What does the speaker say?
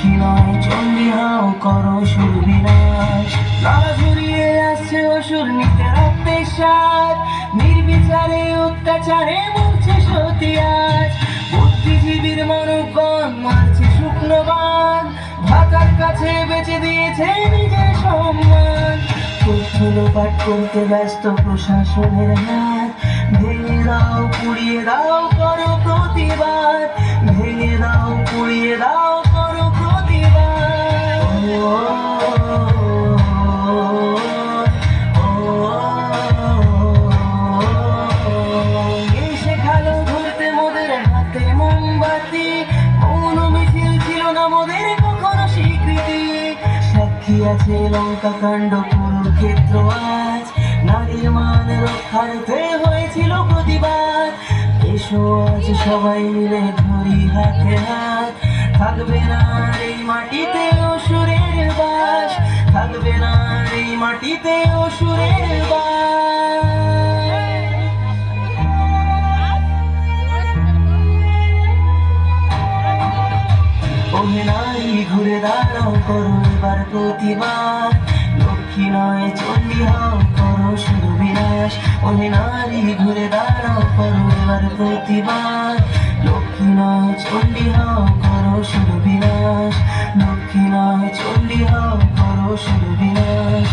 লক্ষ্মী নয় চণ্ডী হও করো সুর বিনাশ। লালা ঝুরিয়ে আসছে অসুর নিতে রক্তের স্বাদ, নির্বিচারে অত্যাচারে মরছে সতী আজ। বুদ্ধিজীবীর মনোগণ মারছে শুকনো বান, ভাতার কাছে বেঁচে দিয়েছে নিজের সম্মান। তথ্য লোপাট করতে ব্যস্ত প্রশাসনের হাত, ভেঙে দাও পুড়িয়ে দাও করো প্রতিবাদ, ভেঙে দাও পুড়িয়ে দাও করো প্রতিবাদ। কে শেখালো ধরতে মোদের হাতে মোমবাতি, মৌন মিছিল ছিল না মোদের কখনো স্বীকৃতি। সাক্ষী আছে লঙ্কা কাণ্ড কুরুক্ষেত্র আজ, নারীর মান রক্ষার্থে হয়েছিল প্রতিবাদ। এসো আজ সবাই মিলে ধরি হাতে হাত, থাকবে না এই মাটিতে অসুরের বাস, থাকবে না এই মাটিতে অসুরের বাস। ওহে নারী ঘুরে দাঁড়াও করো এবার প্রতিবাদ, লক্ষ্মী নয় চণ্ডী হও করো সুর বিনাশ। ওহে নারী ঘুরে দাঁড়াও করো এবার প্রতিবাদ, লক্ষ্মী নয় চণ্ডী হও করো সুর বিনাশ, লক্ষ্মী নয় চণ্ডী হও করো সুর বিনাশ।